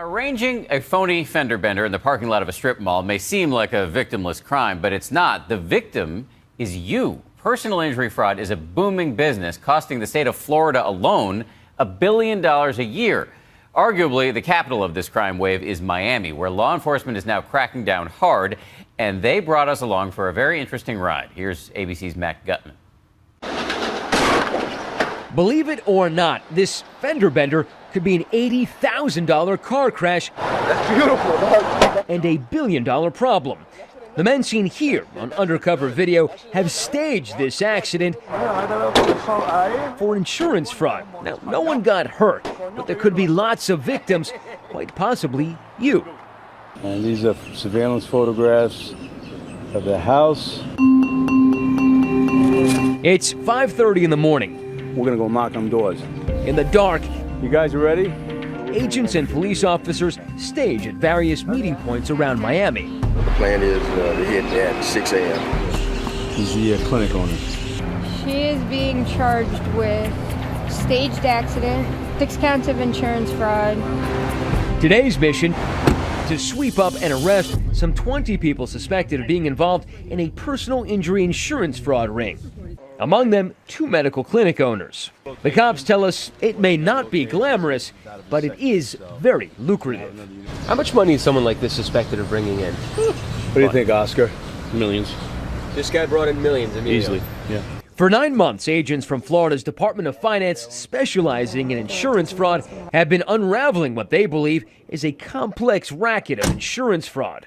Arranging a phony fender bender in the parking lot of a strip mall may seem like a victimless crime, but it's not. The victim is you. Personal injury fraud is a booming business, costing the state of Florida alone $1 billion a year. Arguably, the capital of this crime wave is Miami, where law enforcement is now cracking down hard, and they brought us along for a very interesting ride. Here's ABC's Matt Gutman. Believe it or not, this fender bender could be an $80,000 car crash. That's beautiful, dog. And a $1 billion problem. The men seen here on undercover video have staged this accident for insurance fraud. Now, no one got hurt, but there could be lots of victims, quite possibly you. And these are surveillance photographs of the house. It's 5:30 in the morning. We're gonna go knock on doors. In the dark, You guys are ready? agents and police officers stage at various meeting points around Miami. The plan is to hit at 6 a.m. He's the clinic owner. She is being charged with staged accident, 6 counts of insurance fraud. Today's mission, to sweep up and arrest some 20 people suspected of being involved in a personal injury insurance fraud ring. Among them, 2 medical clinic owners. The cops tell us it may not be glamorous, but it is very lucrative. How much money is someone like this suspected of bringing in? What do you think, Oscar? Millions. This guy brought in millions immediately. Easily, yeah. For 9 months, agents from Florida's Department of Finance, specializing in insurance fraud, have been unraveling what they believe is a complex racket of insurance fraud.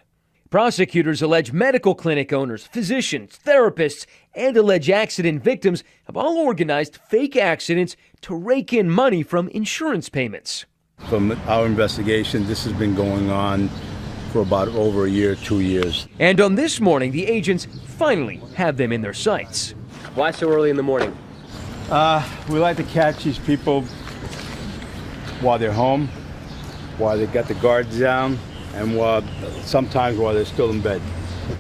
Prosecutors allege medical clinic owners, physicians, therapists, and alleged accident victims have all organized fake accidents to rake in money from insurance payments. From our investigation, this has been going on for about over a year, 2 years. And on this morning, the agents finally have them in their sights. Why so early in the morning? We like to catch these people while they're home, while they got the guards down, and sometimes while they're still in bed.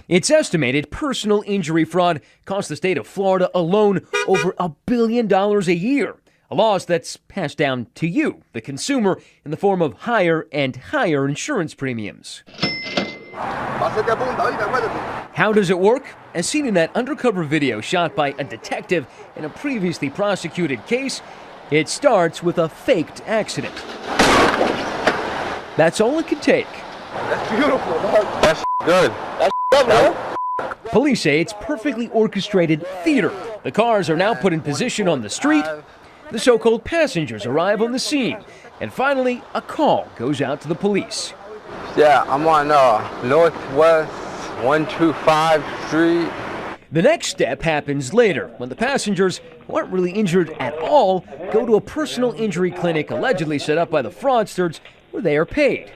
It's estimated personal injury fraud costs the state of Florida alone over $1 billion a year. A loss that's passed down to you, the consumer, in the form of higher and higher insurance premiums. How does it work? As seen in that undercover video shot by a detective in a previously prosecuted case, it starts with a faked accident. That's all it could take. That's beautiful, dog. That's good. That's good, man. Police say it's perfectly orchestrated theater. The cars are now put in position on the street. The so-called passengers arrive on the scene. And finally, a call goes out to the police. Yeah, I'm on Northwest 125 Street. The next step happens later, when the passengers, who aren't really injured at all, go to a personal injury clinic allegedly set up by the fraudsters, where they are paid.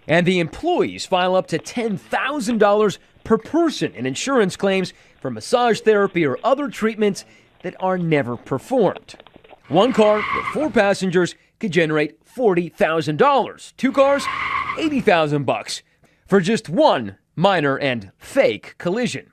And the employees file up to $10,000 per person in insurance claims for massage therapy or other treatments that are never performed. One car with 4 passengers could generate $40,000. 2 cars, $80,000 for just one minor and fake collision.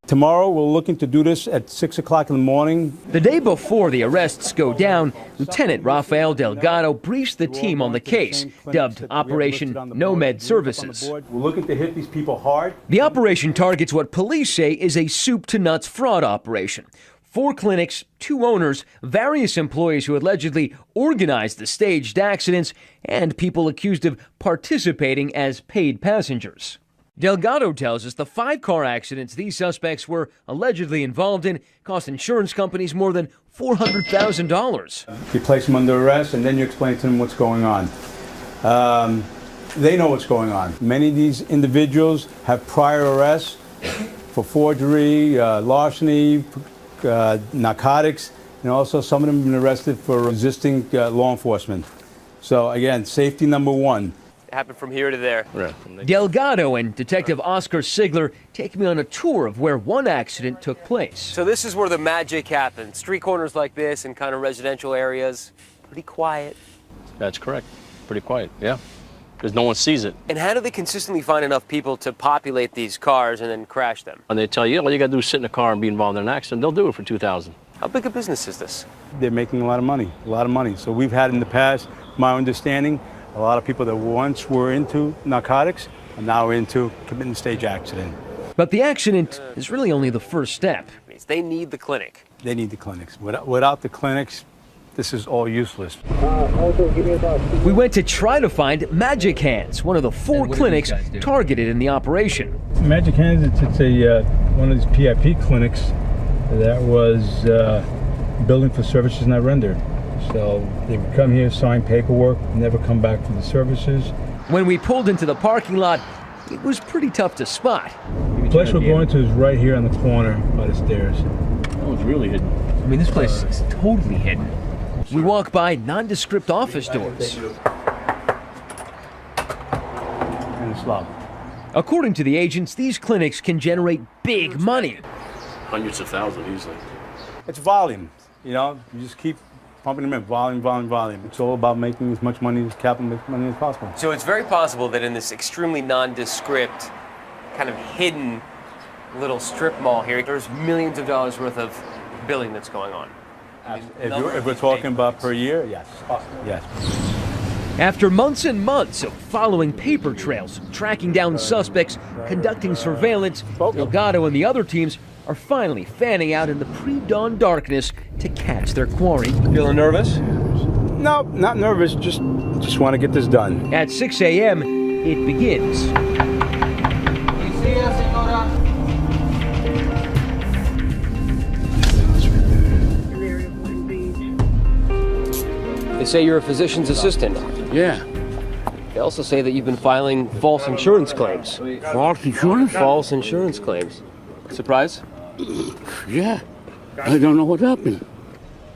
Tomorrow, we're looking to do this at 6 o'clock in the morning. The day before the arrests go down, Lieutenant Rafael Delgado briefs the team on the case, dubbed Operation Nomad Services. We're looking to hit these people hard. The operation targets what police say is a soup-to-nuts fraud operation. 4 clinics, 2 owners, various employees who allegedly organized the staged accidents, and people accused of participating as paid passengers. Delgado tells us the 5 car accidents these suspects were allegedly involved in cost insurance companies more than $400,000. You place them under arrest, and then you explain to them what's going on. They know what's going on. Many of these individuals have prior arrests for forgery, larceny, narcotics, and also some of them have been arrested for resisting law enforcement. So again, safety number 1. Happened from here to there. Delgado and Detective Oscar Sigler take me on a tour of where one accident took place. So this is where the magic happens. Street corners like this in kind of residential areas. Pretty quiet. That's correct. Pretty quiet, yeah. Because no one sees it. And how do they consistently find enough people to populate these cars and then crash them? When they tell you, all you got to do is sit in a car and be involved in an accident, they'll do it for $2,000. How big a business is this? They're making a lot of money. So we've had in the past, my understanding, a lot of people that once were into narcotics are now into committing a stage accident. But the accident is really only the first step. They need the clinic. They need the clinics. Without the clinics, this is all useless. We went to try to find Magic Hands, one of the 4 clinics targeted in the operation. Magic Hands, it's a one of these PIP clinics that was billing for services not rendered. So they would come here, sign paperwork, never come back for the services. When we pulled into the parking lot, it was pretty tough to spot. The place we're going to is right here on the corner by the stairs. Oh, it's really hidden. I mean, this place is totally hidden. We walk by nondescript office doors. And it's locked. According to the agents, these clinics can generate big money. Hundreds of thousands easily. It's volume, you know, you just keep pumping them in, volume. It's all about making as much money as capital money as possible. So it's very possible that in this extremely nondescript, kind of hidden little strip mall here, there's millions of dollars worth of billing that's going on. If we're talking about per year, yes. Yes. After months and months of following paper trails, tracking down suspects, conducting surveillance, Delgado and the other teams are finally fanning out in the pre-dawn darkness to catch their quarry. Feeling nervous? No, not nervous. Just want to get this done. At 6 a.m., it begins. They say you're a physician's assistant. Yeah. They also say that you've been filing false insurance claims. False insurance? False insurance claims. Surprise? Yeah. I don't know what happened.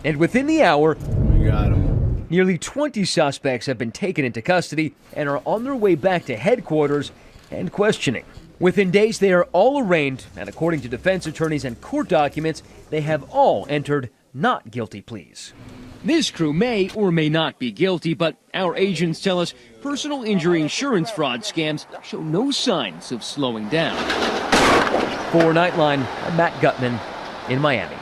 And within the hour, We got him. nearly 20 suspects have been taken into custody and are on their way back to headquarters and questioning. Within days, they are all arraigned, and according to defense attorneys and court documents, they have all entered not guilty pleas. This crew may or may not be guilty, but our agents tell us personal injury insurance fraud scams show no signs of slowing down. For Nightline, I'm Matt Gutman in Miami.